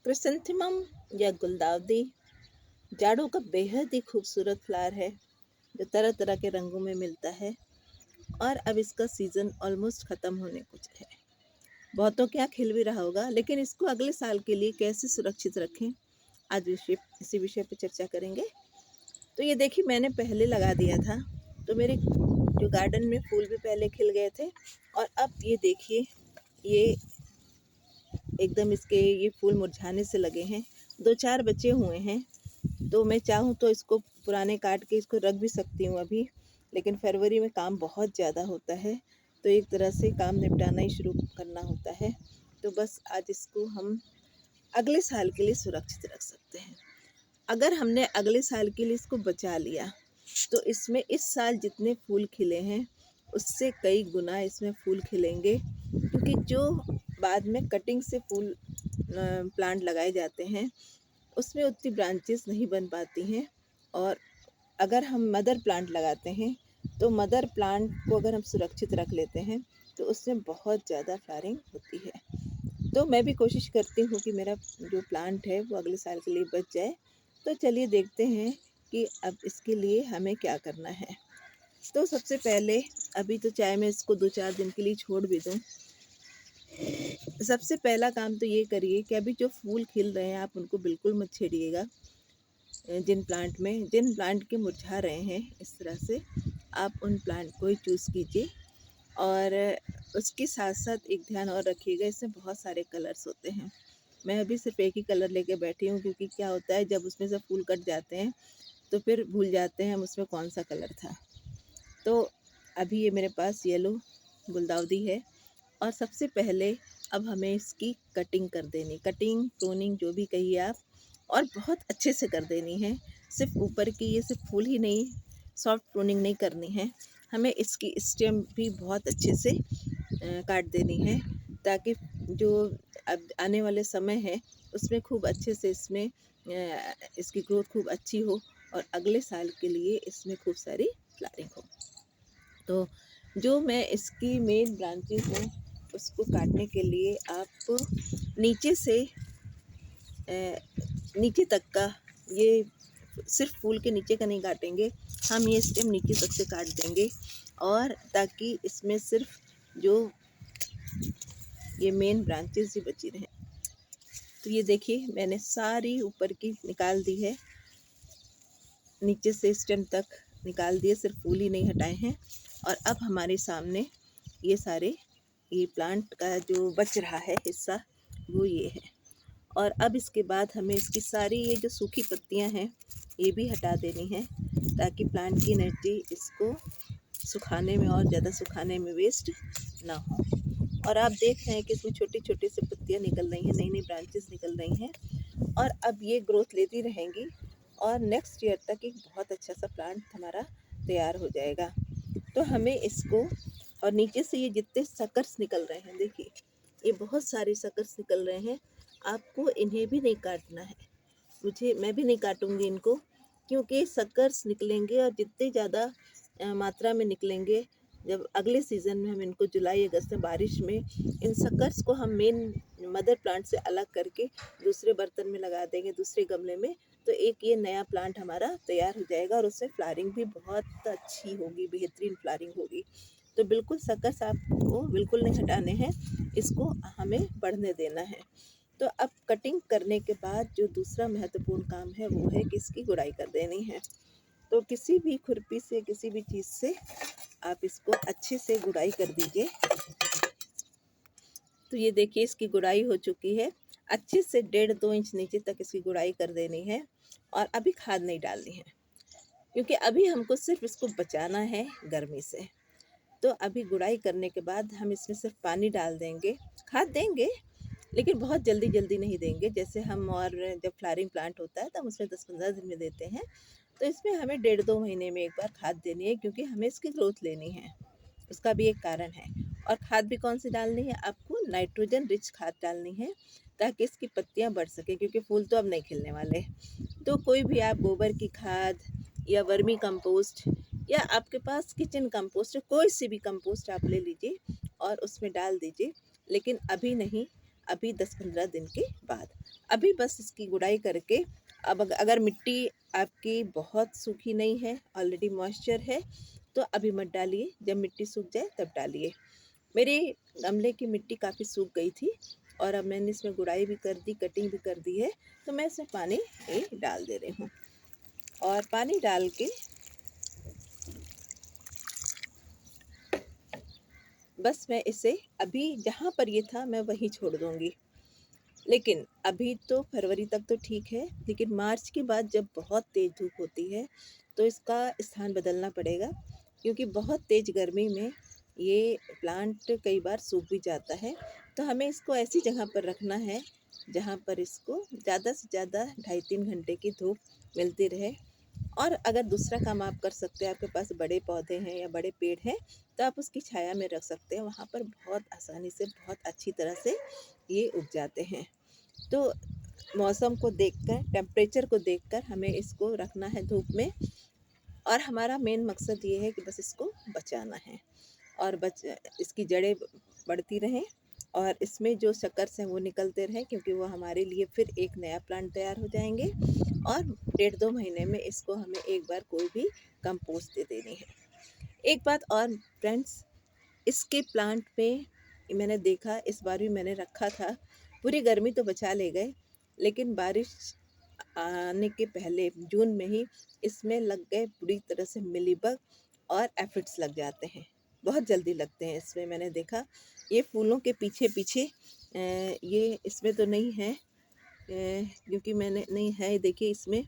Chrysanthemum या गुलदाउदी जाड़ों का बेहद ही खूबसूरत फ्लावर है जो तरह तरह के रंगों में मिलता है। और अब इसका सीज़न ऑलमोस्ट ख़त्म होने कुछ है। बहुतों के यहाँ खिल भी रहा होगा, लेकिन इसको अगले साल के लिए कैसे सुरक्षित रखें, आज इसी विषय पर चर्चा करेंगे। तो ये देखिए, मैंने पहले लगा दिया था, तो मेरे जो गार्डन में फूल भी पहले खिल गए थे। और अब ये देखिए, ये एकदम इसके ये फूल मुरझाने से लगे हैं। 2-4 बचे हुए हैं, तो मैं चाहूँ तो इसको पुराने काट के इसको रख भी सकती हूँ अभी, लेकिन फरवरी में काम बहुत ज़्यादा होता है, तो एक तरह से काम निपटाना ही शुरू करना होता है। तो बस आज इसको हम अगले साल के लिए सुरक्षित रख सकते हैं। अगर हमने अगले साल के लिए इसको बचा लिया, तो इसमें इस साल जितने फूल खिले हैं उससे कई गुना इसमें फूल खिलेंगे, क्योंकि जो बाद में कटिंग से फूल प्लांट लगाए जाते हैं उसमें उतनी ब्रांचेस नहीं बन पाती हैं। और अगर हम मदर प्लांट लगाते हैं, तो मदर प्लांट को अगर हम सुरक्षित रख लेते हैं तो उसमें बहुत ज़्यादा फ्लावरिंग होती है। तो मैं भी कोशिश करती हूँ कि मेरा जो प्लांट है वो अगले साल के लिए बच जाए। तो चलिए देखते हैं कि अब इसके लिए हमें क्या करना है। तो सबसे पहले, अभी तो चाहे मैं इसको 2-4 दिन के लिए छोड़ भी दूँ, सबसे पहला काम तो ये करिए कि अभी जो फूल खिल रहे हैं आप उनको बिल्कुल मत छेड़िएगा। जिन प्लांट के मुरझा रहे हैं इस तरह से, आप उन प्लांट को ही चूज़ कीजिए। और उसके साथ साथ एक ध्यान और रखिएगा, इसमें बहुत सारे कलर्स होते हैं। मैं अभी सिर्फ एक ही कलर लेके बैठी हूँ, क्योंकि क्या होता है जब उसमें से फूल कट जाते हैं तो फिर भूल जाते हैं हम उसमें कौन सा कलर था। तो अभी ये मेरे पास येलो गुलदाउदी है। और सबसे पहले अब हमें इसकी कटिंग कर देनी, कटिंग प्रूनिंग जो भी कहिए आप, और बहुत अच्छे से कर देनी है। सिर्फ ऊपर की ये सिर्फ फूल ही नहीं, सॉफ्ट प्रूनिंग नहीं करनी है, हमें इसकी स्टेम भी बहुत अच्छे से काट देनी है, ताकि जो अब आने वाले समय है उसमें खूब अच्छे से इसकी ग्रोथ खूब अच्छी हो और अगले साल के लिए इसमें खूब सारी फ्लावरिंग हो। तो जो मैं इसकी मेन ब्रांचेस हैं उसको काटने के लिए आप नीचे से नीचे तक का, ये सिर्फ फूल के नीचे का नहीं काटेंगे, हम ये स्टेम नीचे तक से काट देंगे, और ताकि इसमें सिर्फ जो ये मेन ब्रांचेस ही बची रहें। तो ये देखिए, मैंने सारी ऊपर की निकाल दी है, नीचे से स्टेम तक निकाल दिए, सिर्फ फूल ही नहीं हटाए हैं। और अब हमारे सामने ये प्लांट का जो बच रहा है हिस्सा वो ये है। और अब इसके बाद हमें इसकी सारी ये जो सूखी पत्तियां हैं ये भी हटा देनी है, ताकि प्लांट की एनर्जी इसको सुखाने में और ज़्यादा सुखाने में वेस्ट ना हो। और आप देख रहे हैं कि इसमें छोटी छोटी सी पत्तियां निकल रही हैं, नई नई ब्रांचेस निकल रही हैं, और अब ये ग्रोथ लेती रहेंगी और नेक्स्ट ईयर तक एक बहुत अच्छा सा प्लांट हमारा तैयार हो जाएगा। तो हमें इसको, और नीचे से ये जितने सकर्स निकल रहे हैं, देखिए ये बहुत सारे सकर्स निकल रहे हैं, आपको इन्हें भी नहीं काटना है। मैं भी नहीं काटूंगी इनको, क्योंकि सकर्स निकलेंगे और जितने ज़्यादा मात्रा में निकलेंगे, जब अगले सीज़न में हम इनको जुलाई अगस्त में बारिश में इन सकर्स को हम मेन मदर प्लांट से अलग करके दूसरे बर्तन में लगा देंगे, दूसरे गमले में, तो एक ये नया प्लांट हमारा तैयार हो जाएगा और उसमें फ्लावरिंग भी बहुत अच्छी होगी, बेहतरीन फ्लावरिंग होगी। तो बिल्कुल सकर्स आपको बिल्कुल नहीं हटाने हैं, इसको हमें बढ़ने देना है। तो अब कटिंग करने के बाद जो दूसरा महत्वपूर्ण काम है वो है कि इसकी गुड़ाई कर देनी है। तो किसी भी खुरपी से, किसी भी चीज़ से आप इसको अच्छे से गुड़ाई कर दीजिए। तो ये देखिए, इसकी गुड़ाई हो चुकी है, अच्छे से 1.5-2 इंच नीचे तक इसकी गुड़ाई कर देनी है। और अभी खाद नहीं डालनी है, क्योंकि अभी हमको सिर्फ इसको बचाना है गर्मी से। तो अभी गुड़ाई करने के बाद हम इसमें सिर्फ पानी डाल देंगे, खाद देंगे लेकिन बहुत जल्दी जल्दी नहीं देंगे, जैसे हम और जब फ्लावरिंग प्लांट होता है तब उसमें 10-15 दिन में देते हैं। तो इसमें हमें 1.5-2 महीने में एक बार खाद देनी है, क्योंकि हमें इसकी ग्रोथ लेनी है, उसका भी एक कारण है। और खाद भी कौन सी डालनी है, आपको नाइट्रोजन रिच खाद डालनी है, ताकि इसकी पत्तियां बढ़ सके, क्योंकि फूल तो अब नहीं खिलने वाले। तो कोई भी आप गोबर की खाद या वर्मी कंपोस्ट या आपके पास किचन कंपोस्ट, कोई सी भी कंपोस्ट आप ले लीजिए और उसमें डाल दीजिए, लेकिन अभी नहीं, अभी 10-15 दिन के बाद। अभी बस इसकी गुड़ाई करके अब अगर मिट्टी आपकी बहुत सूखी नहीं है, ऑलरेडी मॉइस्चर है, तो अभी मत डालिए, जब मिट्टी सूख जाए तब डालिए। मेरे गमले की मिट्टी काफ़ी सूख गई थी और अब मैंने इसमें गुड़ाई भी कर दी, कटिंग भी कर दी है, तो मैं इसमें पानी डाल दे रही हूँ। और पानी डाल के बस मैं इसे अभी जहाँ पर ये था मैं वहीं छोड़ दूँगी। लेकिन अभी तो फरवरी तक तो ठीक है, लेकिन मार्च के बाद जब बहुत तेज़ धूप होती है तो इसका स्थान बदलना पड़ेगा, क्योंकि बहुत तेज़ गर्मी में ये प्लांट कई बार सूख भी जाता है। तो हमें इसको ऐसी जगह पर रखना है जहाँ पर इसको ज़्यादा से ज़्यादा 2.5-3 घंटे की धूप मिलती रहे। और अगर दूसरा काम आप कर सकते हैं, आपके पास बड़े पौधे हैं या बड़े पेड़ हैं, तो आप उसकी छाया में रख सकते हैं। वहाँ पर बहुत आसानी से, बहुत अच्छी तरह से ये उग जाते हैं। तो मौसम को देखकर, टेम्परेचर को देखकर हमें इसको रखना है धूप में। और हमारा मेन मकसद ये है कि बस इसको बचाना है और इसकी जड़ें बढ़ती रहें और इसमें जो शकर्स हैं वो निकलते रहें, क्योंकि वो हमारे लिए फिर एक नया प्लांट तैयार हो जाएंगे। और 1.5-2 महीने में इसको हमें एक बार कोई भी कंपोस्ट दे देनी है। एक बात और फ्रेंड्स, इसके प्लांट पे मैंने देखा, इस बार भी मैंने रखा था, पूरी गर्मी तो बचा ले गए, लेकिन बारिश आने के पहले जून में ही इसमें लग गए पूरी तरह से मिलीबग और एफिड्स लग जाते हैं। बहुत जल्दी लगते हैं इसमें, मैंने देखा। ये फूलों के पीछे पीछे ये इसमें तो नहीं है, क्योंकि मैंने नहीं है, देखिए इसमें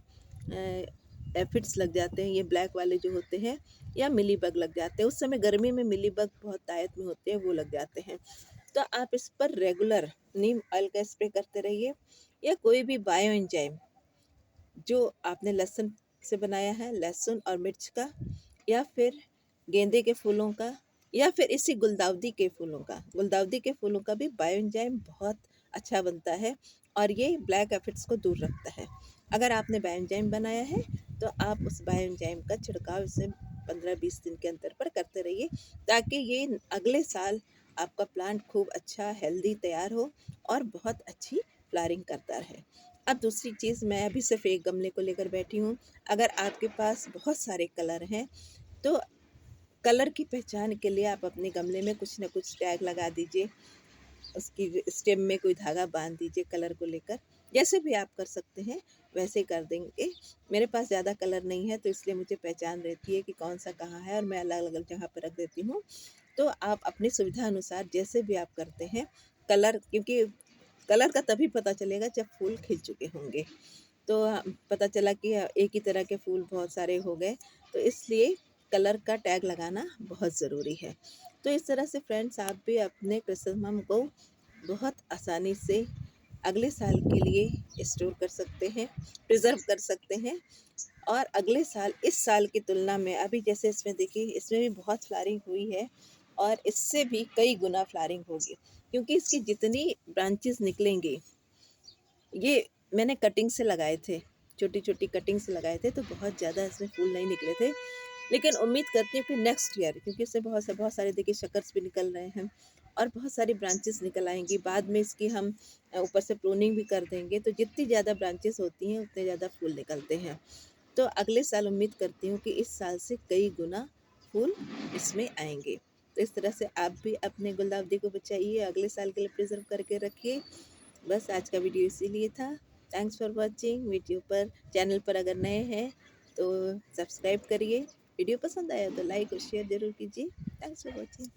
एफिड्स लग जाते हैं, ये ब्लैक वाले जो होते हैं, या मिलीबग लग जाते हैं। उस समय गर्मी में मिलीबग बहुत तायत में होते हैं, वो लग जाते हैं। तो आप इस पर रेगुलर नीम ऑयल का स्प्रे करते रहिए, या कोई भी बायो एंजाइम जो आपने लहसुन से बनाया है, लहसुन और मिर्च का, या फिर गेंदे के फूलों का, या फिर इसी गुलदाउदी के फूलों का। गुलदाउदी के फूलों का भी बायो एंजाइम बहुत अच्छा बनता है और ये ब्लैक एफिड्स को दूर रखता है। अगर आपने बायो एंजाइम बनाया है तो आप उस बायो एंजाइम का छिड़काव इसमें 15-20 दिन के अंतर पर करते रहिए, ताकि ये अगले साल आपका प्लांट खूब अच्छा हेल्दी तैयार हो और बहुत अच्छी फ्लावरिंग करता रहे। अब दूसरी चीज़, मैं अभी सिर्फ एक गमले को लेकर बैठी हूँ। अगर आपके पास बहुत सारे कलर हैं तो कलर की पहचान के लिए आप अपने गमले में कुछ ना कुछ टैग लगा दीजिए, उसकी स्टेम में कोई धागा बांध दीजिए कलर को लेकर। जैसे भी आप कर सकते हैं वैसे कर देंगे। मेरे पास ज़्यादा कलर नहीं है, तो इसलिए मुझे पहचान रहती है कि कौन सा कहाँ है, और मैं अलग अलग जगह पर रख देती हूँ। तो आप अपनी सुविधा अनुसार जैसे भी आप करते हैं कलर, क्योंकि कलर का तभी पता चलेगा जब फूल खिल चुके होंगे। तो पता चला कि एक ही तरह के फूल बहुत सारे हो गए, तो इसलिए कलर का टैग लगाना बहुत ज़रूरी है। तो इस तरह से फ्रेंड्स, आप भी अपने क्रिसमम को बहुत आसानी से अगले साल के लिए स्टोर कर सकते हैं, प्रिज़र्व कर सकते हैं। और अगले साल इस साल की तुलना में अभी जैसे इसमें देखिए, इसमें भी बहुत फ्लावरिंग हुई है और इससे भी कई गुना फ्लावरिंग होगी, क्योंकि इसकी जितनी ब्रांचेस निकलेंगी, ये मैंने कटिंग से लगाए थे, छोटी छोटी कटिंग से लगाए थे, तो बहुत ज़्यादा इसमें फूल नहीं निकले थे। लेकिन उम्मीद करती हूँ कि नेक्स्ट ईयर, क्योंकि इससे बहुत सारे देखिए शकर्स भी निकल रहे हैं और बहुत सारी ब्रांचेस निकल आएंगी। बाद में इसकी हम ऊपर से प्रूनिंग भी कर देंगे, तो जितनी ज़्यादा ब्रांचेस होती हैं उतने ज़्यादा फूल निकलते हैं। तो अगले साल उम्मीद करती हूँ कि इस साल से कई गुना फूल इसमें आएंगे। तो इस तरह से आप भी अपने गुलदाउदी को बचाइए, अगले साल के लिए प्रिजर्व करके रखिए। बस आज का वीडियो इसीलिए था। Thanks for watching. वीडियो पर, चैनल पर अगर नए हैं तो सब्सक्राइब करिए। वीडियो पसंद आया तो लाइक और शेयर ज़रूर कीजिए। Thanks for watching.